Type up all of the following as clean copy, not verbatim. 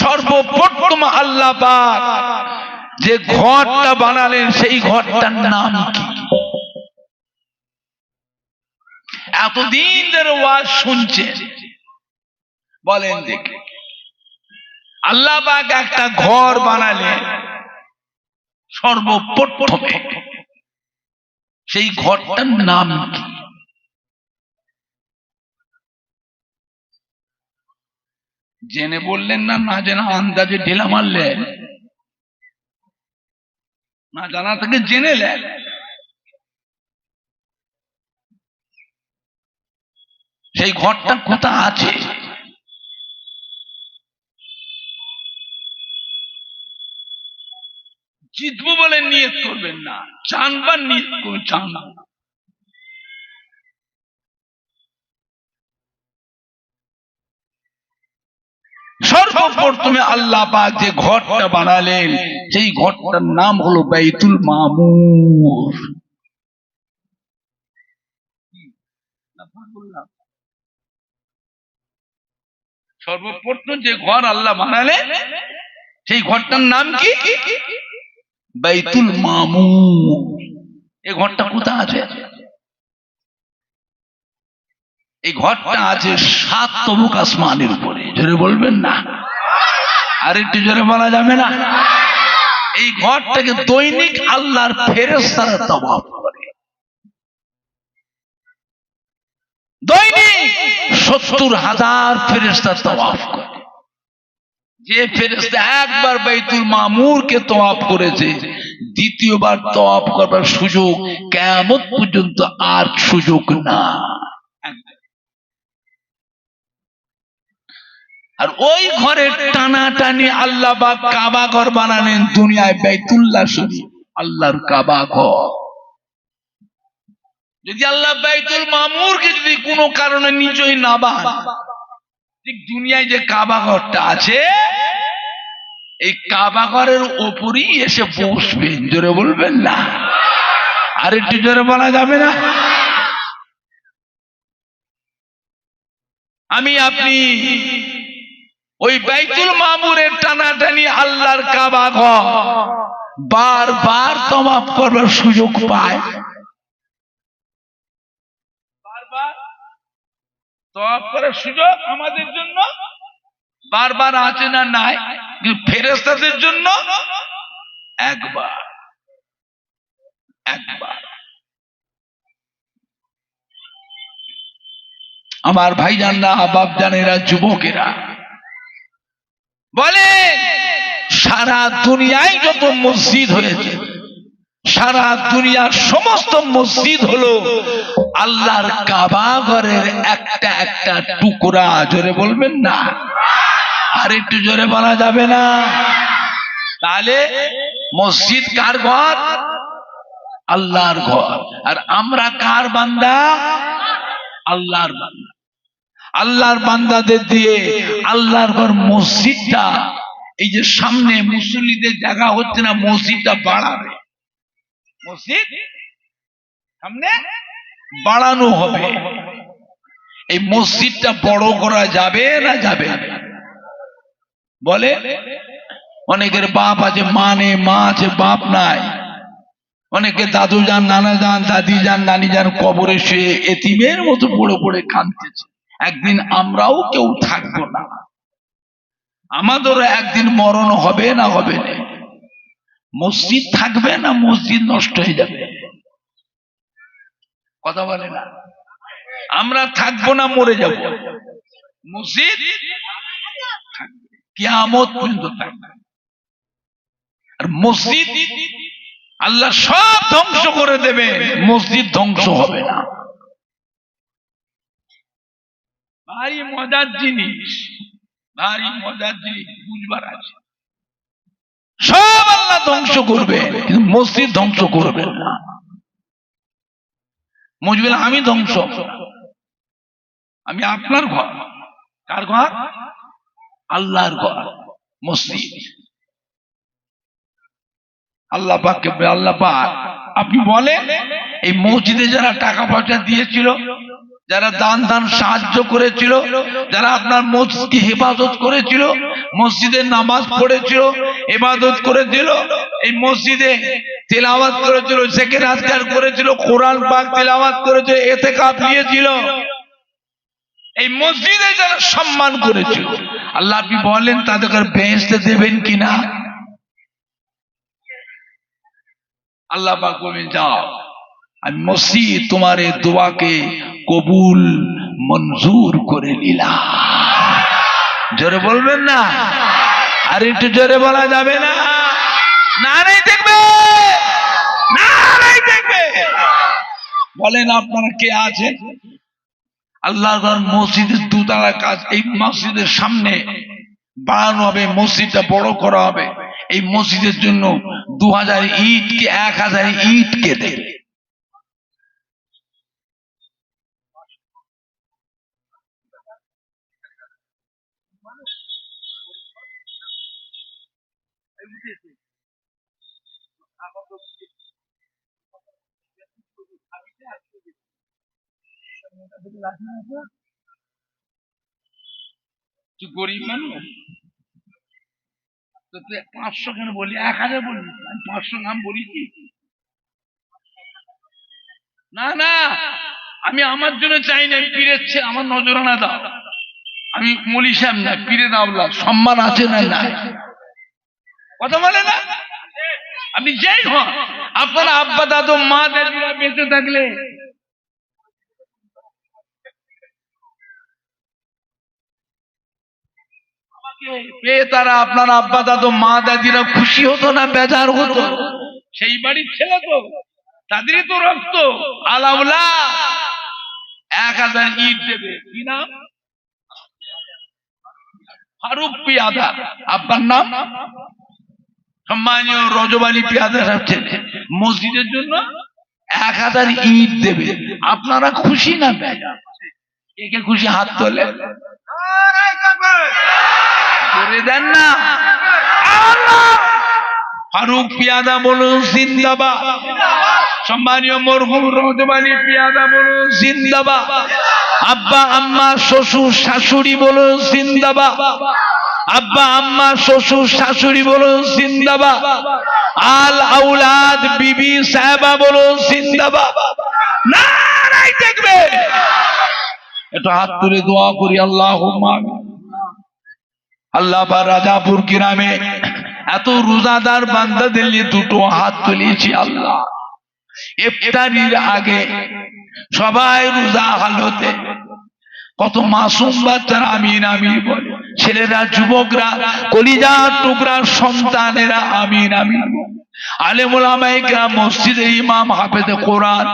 সর্বপ্রথম আল্লাহ পাক যে ঘরটা বানালেন সেই ঘরটার নাম কি? এতদিন ধরে ওয়াজ শুনছেন, বলেন দেখি। আল্লাহ পাক একটা ঘর বানালেন সর্বপ্রথমে, সেই ঘরটার নাম কি? জেনে বললেন না, না জেনে আন্দাজে ঢেলা মারলেন? না জানা থেকে জেনে নেন। সেই ঘরটা কোথায় আছে? জিতবো বলে নিয়ত করবেন না, জানবার নিয়ত করে চান না। সর্বপ্রথমে আল্লাহ পাক যে ঘরটা বানালেন সেই ঘরটার নাম হলো বাইতুল মামুর। সর্বপ্রথম যে ঘর আল্লাহ বানালেন সেই ঘরটার নাম কি? বাইতুল মামুর। এই ঘরটা কোথায় আছে? এই ঘরটা আছে 7 তবক আসমানের উপরে। জোরে বলবেন না? আর একটু জোরে বলা যাবে না? এই ঘরটাকে দৈনিক আল্লাহর ফেরেশতারা তওয়াফ করে। দৈনিক 70,000 ফেরেশতা তওয়াফ করে। যে ফেরেশতা একবার বাইতুল মামুরকে তওয়াফ করেছে, দ্বিতীয়বার তওয়াফ করার সুযোগ কিয়ামত পর্যন্ত আর সুযোগ না। আর ওই ঘরের টানাটানি আল্লাহ পাক কাবা ঘর বানালেন দুনিয়ায়, বাইতুল্লাহ শরীফ, আল্লাহর কাবা ঘর। যদি আল্লাহ বাইতুল মামুরকে যদি কোনো কারণে নিচই না বান, ঠিক দুনিয়ায় যে কাবা ঘরটা আছে এই কাবা ঘরের ওপরই এসে বসবেন। জোরে বলবেন না? আর একটু জোরে বলা যাবে না? আমি আপনি ওই বাইতুল মামুরের টানাটানি আল্লাহর কাবা ঘর বারবার তওয়াফ করার সুযোগ পায়। বারবার তওয়াফ করার সুযোগ আমাদের জন্য বারবার আছে না নাই? কিন্তু ফেরেশতাদের জন্য একবার। আমার ভাইজানরা, বাপজানেরা, যুবকেরা, বলে সারা দুনিয়ায় যত মসজিদ হয়েছে, সারা দুনিয়ার সমস্ত মসজিদ হলো আল্লাহর কাবা ঘরের একটা একটা টুকরা। জোরে বলবেন না? আর একটু জোরে বলা যাবে না? তাহলে মসজিদ কার ঘর? আল্লাহর ঘর। আর আমরা কার বান্দা? আল্লাহর বান্দা। আল্লাহর বান্দাদের দিয়ে আল্লাহর ঘর মসজিদটা, এই যে সামনে মুসল্লিদের জায়গা হচ্ছে না, মসজিদটা বাড়াবে। মসজিদ সামনে বাড়ানো হবে। এই মসজিদটা বড় করা যাবে না যাবে? বলে অনেকের বাপ আছে, মা নেই, মা আছে বাপ নাই। অনেকে দাদু যান, নানা যান, দাদি যান, নানি যান, কবরে শুয়ে এতিমের মতো পড়ে পড়ে কাঁদতেছে। একদিন আমরাও কেউ থাকবো না, আমাদেরও একদিন মরণ হবে না হবে না? মসজিদ থাকবে না মসজিদ নষ্ট হয়ে যাবে? কথা বলে না? আমরা থাকবো না মরে যাব, মসজিদ থাকবে, কিয়ামত পর্যন্ত থাকবে। আর মসজিদ আল্লাহ সব ধ্বংস করে দেবে, মসজিদ ধ্বংস হবে না। ভারী মজার জিনিস, ভারী মজার জিনিস, বুঝবার আছে। সব আল্লাহ ধ্বংস করবে কিন্তু মসজিদ ধ্বংস করবে না। মসজিদ আমি ধ্বংস, আমি আপনার ঘর। কার ঘর? আল্লাহর ঘর, মসজিদ। আল্লাহ পাককে, আল্লাহ পাক আপনি বলেন এই মসজিদে যারা টাকা পয়সা দিয়েছিল, যারা দান দান সাহায্য করেছিল, যারা আপনার মসজিদকে হেফাজত করেছিল, মসজিদে নামাজ পড়েছিল, ইবাদত করেছিল, এই মসজিদে তেলাওয়াত করেছিল, জিকির আজকার করেছিল, কোরআন পাক তেলাওয়াত করেছিল, ইতিকাফ নিয়েছিল, এই মসজিদে যারা সম্মান করেছিল, আল্লাহ আপনি বলেন তাদেরকে বেহেশতে দেবেন কিনা? আল্লাহ পাক বলেন যাও, আমি মসজিদ তোমার এই দোয়াকে কবুল মঞ্জুর করে নিলাম। জোরে বলবেন না? আর একটু জোরে বলা যাবে না? নারাই দেখবে, নারাই দেখবে। বলেন আপনারা কে আছেন? আল্লাহর ঘর মসজিদের দুতলা কাজ, এই মসজিদের সামনে বানানো হবে, মসজিদটা বড় করা হবে। এই মসজিদের জন্য 2000 ইট কে 1000 ইট কেটে গরিব মানুষ তো 500 কেন বলি, 1000 বলি, আমি 500 নাম বলি কি? না না, আমি আমার জন্য চাই না, পীরের চেয়ে আমার নজরানা দাও। আমি মলি সাহেব না, পীরে দাওলা সম্মান আছে না? না, কথা বলে না? আপনি যেই হন, আপনার আব্বা দাদু মা দাদিরা বেঁচে থাকলে পেয়ে তারা, আপনার আব্বা দাদু মা দাদিরা খুশি হতো না বেজার হতো? সেই বাড়ির ছেলে তো, তাদেরই তো রক্ত। আলাউলা 1000 ইট দেবে, কি নাম? ফারুক পিয়াদা, আব্বার নাম সম্মানীয় রজবালী পিয়াদা সাহেব ছেলে। মসজিদের জন্য 1000 ইট দেবে। আপনারা খুশি না বেজার? কে কে খুশি হাত তোলে? করে দেন না। ফারুক পিয়াদা বলুন জিন্দাবাদ। সম্মানীয় মরহুম রজবালী পিয়াদা বলুন জিন্দাবাদ। আব্বা আম্মা শ্বশুর শাশুড়ি বলুন জিন্দাবাদ। আব্বা আম্মা শ্বশুর শাশুড়ি বলুন জিন্দাবাদ। আল আউলাদ বিবি সাহেবা বলুন জিন্দাবাদ। নারাই দেখবে। একটু হাত তুলে দোয়া করি, আল্লাহুম্মা আমিন। আল্লাহ বা রাজাপুর গ্রামে এত রোজাদার বান্দাদের নিয়ে দুটো হাত তুলেছি। আল্লাহ ইফতারির আগে সবাই রোজা হালতে, কত মাসুম বাচ্চারা আমিন আমিন বলে, ছেলেরা যুবকরা কলিজার টুকরা সন্তানেরা আমিন আমিন। আলেম ওলামায়ে কেরাম, মসজিদের ইমাম, হাফেজে কোরআন,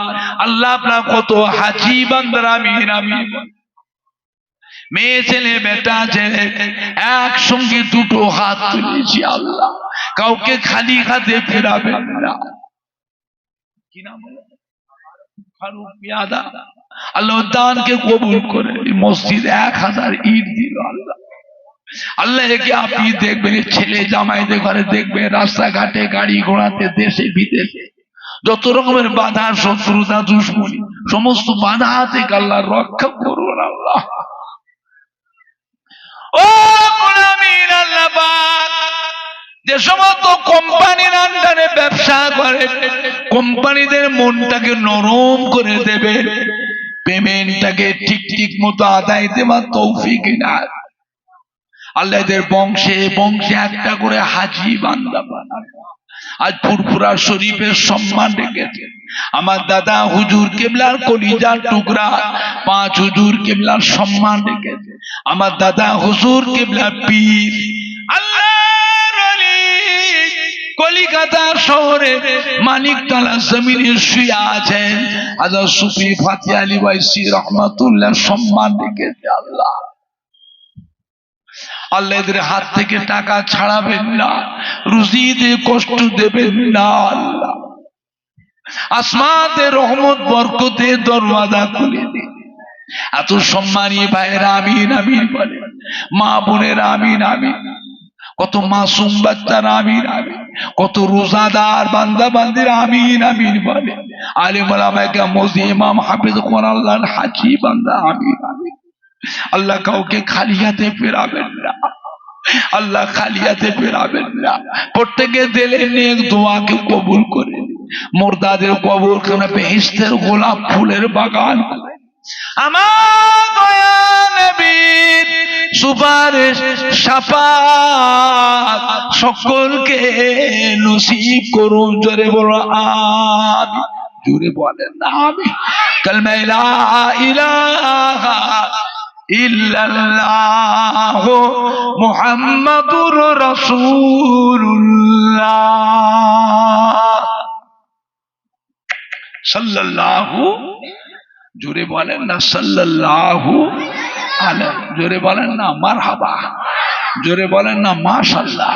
আল্লাহ আপনার কত হাজী বান্দারা আমিন আমিন। মেয়ে ছেলে বেটা ছেলে একসঙ্গে দুটো হাত তুলেছি। আল্লাহ কাউকে খালি হাতে ফেরাবেন না। কি নাম বলে? ফারুক পিয়াদা। আল্লাহ দানকে কবুল করে মসজিদ 1000 ইট দিল। আল্লাহ আল্লাহ একে আপনি দেখবেন, ছেলে জামাইদের ঘরে দেখবেন, রাস্তাঘাটে গাড়ি ঘোড়াতে দেশে বিদেশে যত রকমের বাধা শত্রুতা দুশ্মনী, সমস্ত বাধা থেকে আল্লাহ রক্ষা করুন। আল্লাহ ও গোলামীর আল্লাহ পাক, যে সমস্ত কোম্পানির আন্ডারে ব্যবসা করে কোম্পানিদের মনটাকে নরম করে দেবে, পেমেন্টটাকে ঠিক ঠিক মতো আদায় দেওয়ার তৌফিক দান। আল্লাহ এদের বংশে বংশে একটা করে হাজী বান্দা বানাবে। আজ ফুরফুরা শরীফের সম্মান রেখেছে আমার দাদা হুজুর কেবলার কলিজার টুকরা 5 হুজুর কেবলার সম্মান রেখেছে আমার দাদা হুজুর কেবলার পীর আল্লাহর ওলি কলিকাতা শহরে মানিকতলা জমিনে শুয়ে আছেন হযরত সুফি ফাতিহ আলী ওয়াইসি রহমাতুল্লাহ সম্মান রেখেছে। আল্লাহ আল্লাহ এদের হাত থেকে টাকা ছাড়াবেন না, রুজিতে কষ্ট দেবেন না। আল্লাহ আসমাতে রহমত বরকতে দরওয়াজা খুলে দিন। এত সম্মানী ভাইয়েরা আমিন আমিন বলে, মা বোনেরা আমিন আমিন, কত মাসুম বাচ্চারা আমিন আমিন, কত রোজাদার বান্দা বান্দিরা আমিন আমিন বলে, আলেম ওলামায়ে কেরাম মুফতি ইমাম হাফেজ কোরআন আল্লাহর হাজী বান্দা আমিন আমিন। আল্লাহ কাউকে খালি হাতে ফেরাবেন না। আল্লাহ খালিয়াতে ফেরাবেন না। প্রত্যেকের দিলের নেক দোয়াকে কবুল করে। মুর্দাদের কবরখানা বেহেশতের গোলাপ ফুলের বাগান। আমার দয়া নবীর সুপারিশ শাফাত সকলকে নসিব করুন। জোরে বলো আমিন। জোরে বলেন না আমিন। কালমা লা ইলাহা ইল্লাল্লাহ মুহাম্মাদুর রাসূলুল্লাহ সাল্লাল্লাহু, জোরে বলেন না সাল্লাল্লাহু আলাইহি, জোরে বলেন না মারহাবা, জোরে বলেন না মাশাআল্লাহ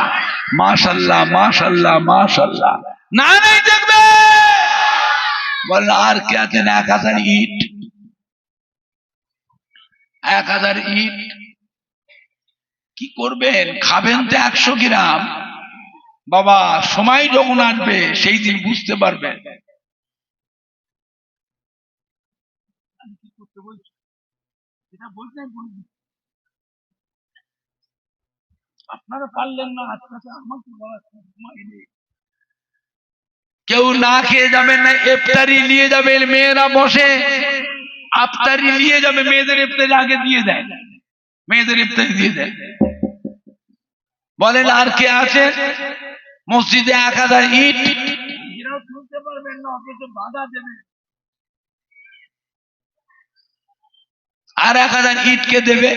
মাশাআল্লাহ মাশাআল্লাহ মাশাআল্লাহ। না নাই দেখবে বলেন আর কে আছেন? 1000 ইট, 1000 ইট কি করবেন? খাবেন তো 100 গ্রাম। বাবা সময় যখন আসবে সেই দিন বুঝতে পারবেন। আপনারা পারলেন না, আজকে আমাকে বলার সময় নেই। কেউ না খেয়ে যাবেন না, ইফতারি নিয়ে যাবেন। মেয়েরা বসে ইফতারি নিয়ে যাবে, মেয়েদের ইফতারি আগে দিয়ে দেয়, মেয়েদের ইফতারি দিয়ে দেয়। বলেন আর কে আছে? মসজিদে 1000 ইট, শুনতে পারবেন না, অথচ বাধা দেবে। আর 1000 ইট কে দেবে?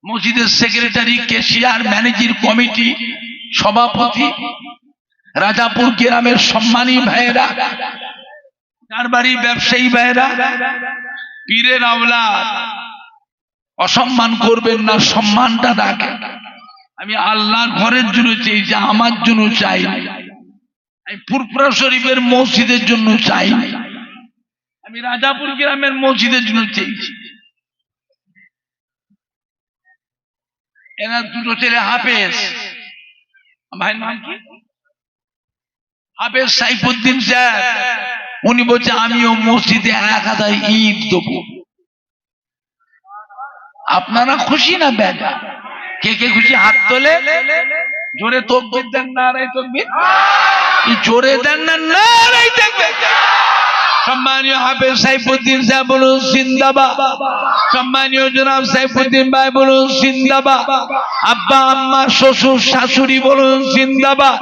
মসজিদের সেক্রেটারি, কেশিয়ার, ম্যানেজিং কমিটি, সভাপতি, রাজাপুর গ্রামের সম্মানী ভাইয়েরা, কারবারি ব্যবসায়ী ভাইয়েরা, পীরের আওলাদ। অসম্মান করবেন না, সম্মানটা রাখেন। আমি আল্লাহর ঘরের জন্য চাই, যে আমার জন্য চাই। আমি ফুরফুরা শরীফের মসজিদের জন্য চাই, আমি রাজাপুর গ্রামের মসজিদের জন্য চাইছি। এনার দুটো ছেলে হাফেজ, ভাইয়ের নাম কি? হাফেজ সাইফুদ্দিন সাহেব। উনি বলছে আমিও মসজিদে 1000 ইট দেবো। আপনারা খুশি না বেজা? কে কে খুশি হাত তোলে। জোরে তাকবীর দেন, নারায়ে তাকবীর। জোরে দেন না নারায়ে তাকবীর। সম্মানীয় হাফেজ সাইফুদ্দিন সাহেব বলুন জিন্দাবাদ। সম্মানীয় জনাব সাইফুদ্দিন ভাই বলুন জিন্দাবাদ। আব্বা আম্মা শ্বশুর শাশুড়ি বলুন জিন্দাবাদ।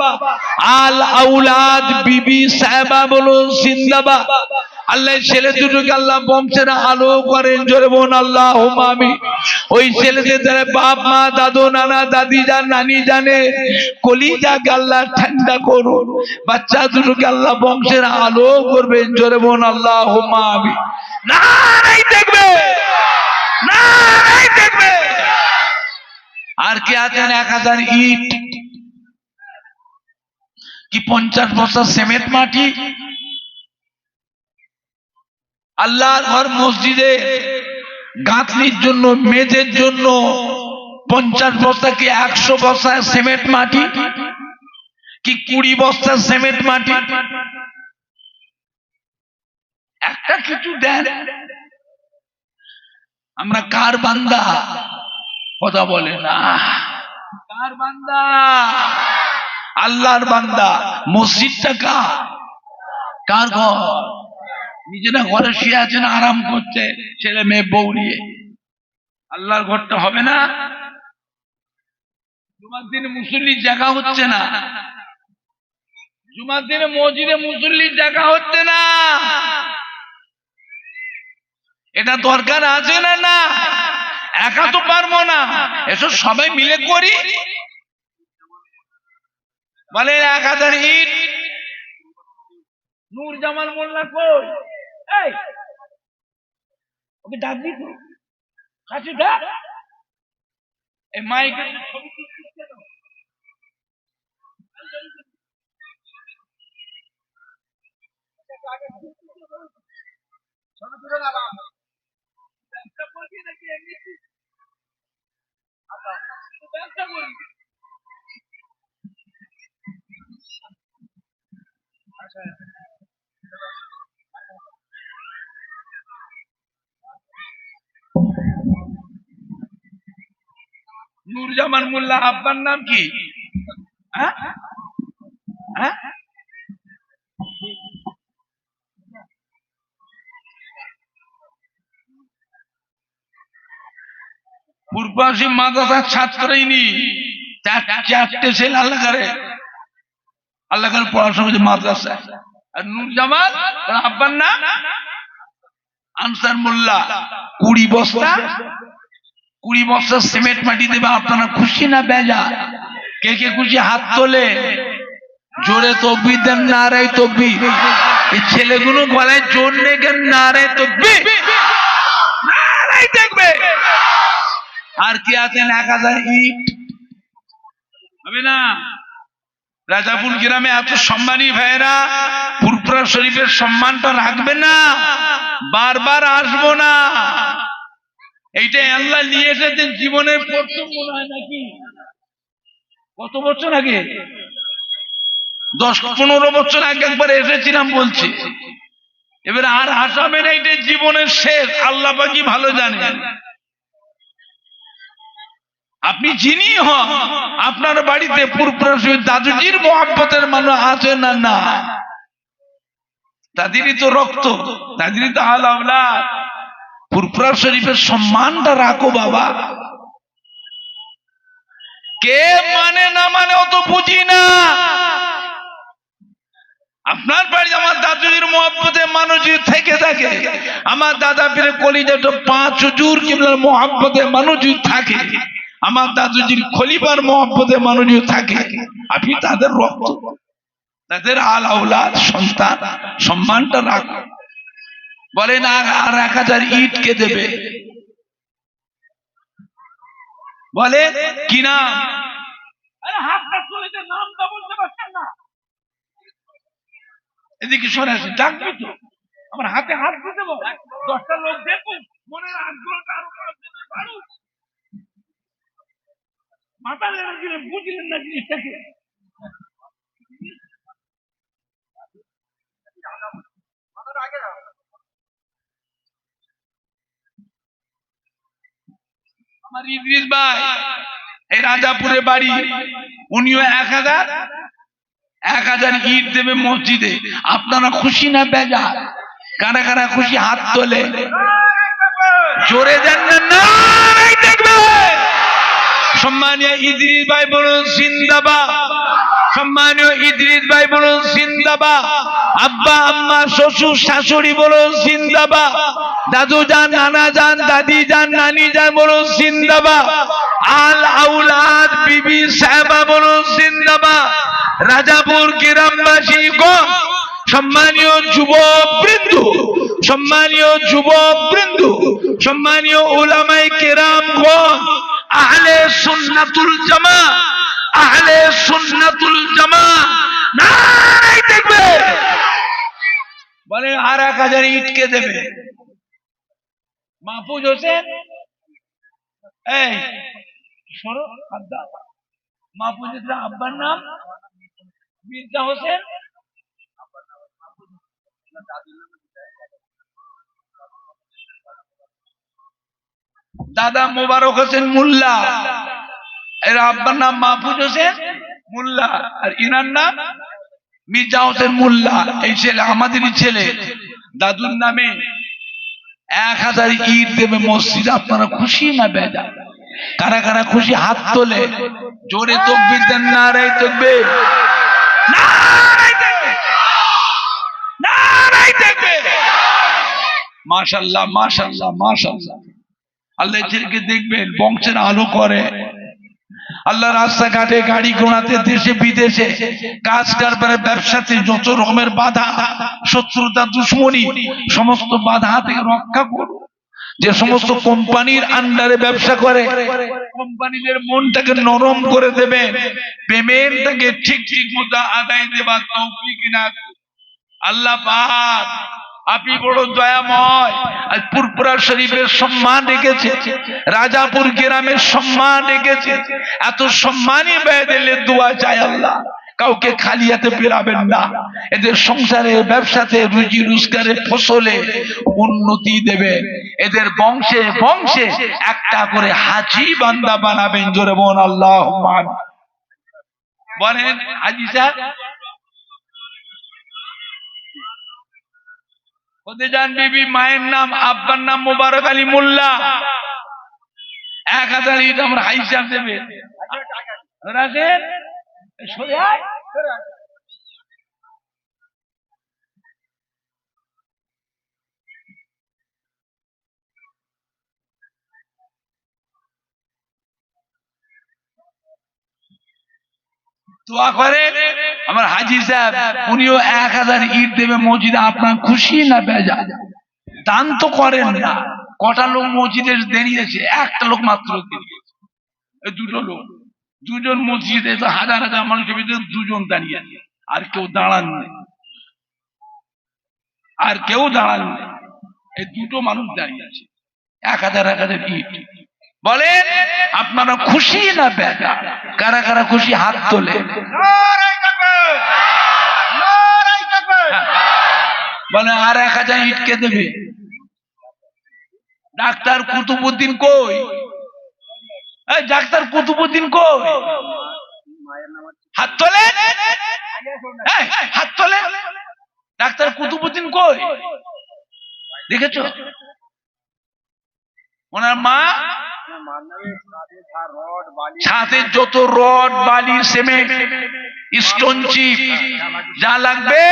আল আউলাদ বিবি সাহেবা বলুন জিন্দাবাদ। আল্লাহ ছেলে দুটোকে আল্লাহ বংশের আলো করেন। জোরে বলুন আল্লাহুম্মা আমিন। ওই ছেলেদের দ্বারা বাপ মা দাদু নানা দাদি জান নানি জানে কলিজাকে আল্লাহ ঠান্ডা করুন। বাচ্চা দুটোকে আল্লাহ বংশের আলো করবেন। জোরে বলুন আল্লাহুম্মা আমিন। নারায়ে তাকবীর, নারায়ে তাকবীর। আর কে আছেন? 1000 ইট কি 50 বস্তা সিমেন্ট মাটি? আল্লাহর ঘর মসজিদে গাঁথনির জন্য, মেজের জন্য 50 বস্তা কি 100 বস্তা সিমেন্ট মাটি কি 20 বস্তা সিমেন্ট মাটি? একটা কিছু দেন। আমরা কার বান্দা? কথা বলে না। কার বান্দা? আল্লাহর বান্দা। মসজিদটা কার ঘর? নিজেরা ঘরে শুয়ে আছেন, আরাম করছে, ছেলে মেয়ে বউ নিয়ে। আল্লাহর ঘরটা হবে না? জুমার দিনে মুসল্লির জায়গা হচ্ছে না, জুমার দিনে মসজিদে মুসল্লির জায়গা হচ্ছে না। এটা দরকার আছে না? না, একা তো পারবো না, এসো সবাই মিলে করি। বলে 1000 ইট। নূর জামাল মোল্লা কই? এই ওকে ডাকবি তো, কাছে ডাক। এই মাইকে ছবি তুলছিস কেন? ছবি তুলে না বাবা। ব্যবসা করবি নাকি এমনি? ব্যবসা করবি? নুরজামান মোল্লা আব্বার নাম কি? হ্যাঁ হ্যাঁ, পূর্বাসী মাদ্রাসার ছাত্রই নি, চারটে ছেলে আল্লাহ করে পড়াশোনা করছে মাদ্রাসা। আর নুরজামান তার আব্বার নাম আনসার মোল্লা। 20 বস্তা সিমেন্ট মাটি দেবে, আপনারা খুশি না বেজা? কে কে খুশি হাত তোলে, জোরে তকবীর দেন, নারে তকবীর। এই ছেলেগুলো গলায় জোর নেই কেন? নারে তকবীর, নারে দেখবে। আর কি আছেন? 1000 ইট হবে না? রাজাপুর গ্রামে এত সম্মানী ভাইরা, ফুরফুরা শরীফের সম্মানটা রাখবে না? বারবার আসবো না, এইটাই আল্লাহ নিয়ে এসেছেন জীবনের প্রথম মনে হয় নাকি? কত বছর আগে? 10-15 বছর আগে একবার এসেছিলাম বলছি। এবার আর আসামের এইটাই জীবনের শেষ, আল্লাহ পাকি ভালো জানেন। আপনি যিনি হন, আপনার বাড়িতে ফুরফুরা শরীফ দাদুজির মোহাব্বতের মানুষ আছে না? না, তাদেরই তো রক্ত, তাদেরই তো আল আওলাদ। ফুরফুরা শরীফের সম্মানটা রাখো বাবা। কে মানে না মানে অত বুঝি না। আপনার বাড়ি আমার দাদুজির মোহাব্বতের মানুষ যদি থেকে থাকে, আমার দাদা পীরের কলিজাটা 5 হুজুর কিবলার মোহাব্বতের মানুষ যদি থাকে, আমার দাদুজির খলিফার মোহাব্বতের মানুষ যদি থাকে, আপনি তাদের রক্ত, তাদের আল আওলাদ সন্তান, সম্মানটা রাখো। বলেন আর 1000 ইট কে দেবে? বলে কি নাম? আরে হাতটা তুলে যে নামটা বলতে পারছেন না। এদিকে সরে আসেন, ডাকবি তো, আমার হাতে হাত দিয়ে দেবো। 10টা লোক দেখুন, মনের আগ্রহটা আরো বাড়ুক। মাথা লেগে বুঝলেন না জিনিসটাকে? আমার ইদ্রিস ভাই এই রাজাপুরে বাড়ি, উনিও 1000 ইট দেবে মসজিদে। আপনারা খুশি না বেজা? কারা কারা খুশি হাত তোলে, জোরে দেন না? দেখবে সম্মানীয় ইদ্রিস ভাই বলুন জিন্দাবাদ, সম্মানীয় ইদ্রিস ভাই বলুন জিন্দাবাদ, আব্বা আম্মা শ্বশুর শাশুড়ি বলুন জিন্দাবাদ, দাদু যান, নানা যান, দাদি যান, নানি যান বলুন জিন্দাবাদ, আল আওলাদ বিবি সাহেবা বলুন জিন্দাবাদ। রাজাপুর গ্রামবাসী গণ, সম্মানীয় যুবকবৃন্দ, সম্মানীয় যুবকবৃন্দ, সম্মানীয় উলামায়ে কেরাম গণ, আহলে সুন্নাতুল জামাত, আহলে সুন্নাতুল জামাত নাই দেখবে। বলে আর 1000 ইট কে দেবে? মাহফুজ হোসেন, এই সরো আব্বা। মাহফুজের আব্বার নাম মির্জা হোসেন, দাদা মোবারক হোসেন মোল্লা, এর আব্বার নাম মাহফুজ হোসেন মোল্লা, আর ইনার নাম মির্জা হোসেন মোল্লা। এই ছেলে আমাদেরই ছেলে, দাদুর নামে 1000 ইট দেবে মসজিদ। আপনারা খুশি না বেজা? কারা কারা খুশি হাত তোলে, জোরে তাকবীর দেন, নারে তাকবীর, নারে তাকবীর, নারে তাকবীর। মাশাআল্লাহ মাশাআল্লাহ মাশাআল্লাহ। আল্লাহ এদেরকে দেখবেন বংশের আলো করে। আল্লাহ রাস্তাঘাটে গাড়ি ঘোড়াতে দেশে বিদেশে কাজ কারবারে ব্যবসাতে যত রকমের বাধা, শত্রুতা, দুশ্মনী, সমস্ত বাধা থেকে রক্ষা করুন। যে সমস্ত কোম্পানির আন্ডারে ব্যবসা করে, কোম্পানিদের মনটাকে নরম করে দেবেন, পেমেন্টটাকে ঠিক ঠিক মতো আদায় দেবার তৌফিক না। আল্লাহ পাক আপনি বড় দয়াময়। আজ ফুরফুরা শরীফের সম্মান রেখেছে, রাজাপুর গ্রামের সম্মান রেখেছে। এত সম্মানই বেদলে দোয়া চাই আল্লাহ কাউকে খালি হাতে ফেরাবেন না। এদের সংসারে, ব্যবসাতে, রুজি রোজগারে, ফসলে উন্নতি দেবে। এদের বংশে বংশে একটা করে হাজি বান্দা বানাবেন। জোরে বলুন আল্লাহুম্মা আমিন। বলেন হাজি সাহেব খদিজা বিবি মায়ের নাম, আব্বার নাম মোবারক আলী মোল্লা। 1000 ইট আমরা হাজি সাহেব দেবে। রাখেন সরে আয়। দোয়া করে আমার হাজি সাহেব, উনিও 1000 ইট দেবে মসজিদে। আপনার খুশি না বেজা? দান তো করেন না। কটা লোক মসজিদে দাঁড়িয়েছে? একটা লোক মাত্র দাঁড়িয়েছে, দুটো লোক। দুজন মসজিদে তো হাজার হাজার মানুষের ভিতরে দুজন দাঁড়িয়ে আছে, আর কেউ দাঁড়ান নেই, আর কেউ দাঁড়ান নেই। এই দুটো মানুষ দাঁড়িয়ে আছে, 1000 ইট। বলেন আপনারা খুশি না বেজা? কারা কারা খুশি হাত তোলে। বলে আর 1000 ইট কে দেবে? ডাক্তার কুতুবুদ্দিন কই? ডাক্তার কুতুবুদ্দিন কই? হাত তোলে, হাত তোলে। ডাক্তার কুতুবুদ্দিন কই? দেখেছো ওনার মা ছাদের যত রড, বালি, সিমেন্ট, স্টোন চিপ যা লাগবে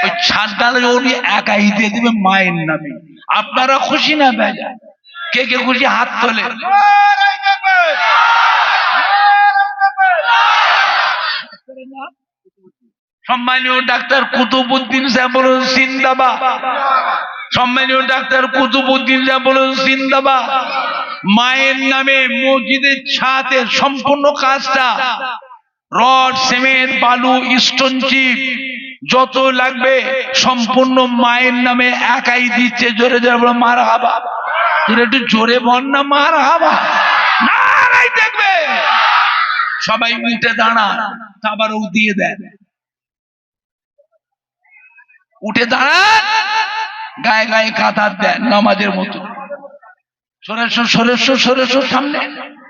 ওই ছাদ ডালে উনি একাই দিয়ে দিবে মায়ের নামে। আপনারা খুশি না বেজা? কে কে খুশি হাত তোলে। সম্মানীয় ডাক্তার কুতুবুদ্দিন সাহেব বলুন জিন্দাবাদ। সম্মানীয় ডাক্তার কুতুবুদ্দিন সাহেব বলুন জিন্দাবাদ। মায়ের নামে মসজিদের ছাদের সম্পূর্ণ কাজটা, রড, সিমেন্ট, বালু, স্টোন চিপ যত লাগবে সম্পূর্ণ মায়ের নামে একাই দিচ্ছে। জোরে জোরে বলো মারহাবা। একটু জোরে বল না মারহাবা। নারাই দেখবে সবাই উঠে দাঁড়ান, আবারও দিয়ে দেন। উঠে দাঁড়ান, গায়ে গায়ে কাঁথার দেন নামাজের মতো। সরেছো সরেছো সরেছো সামনে।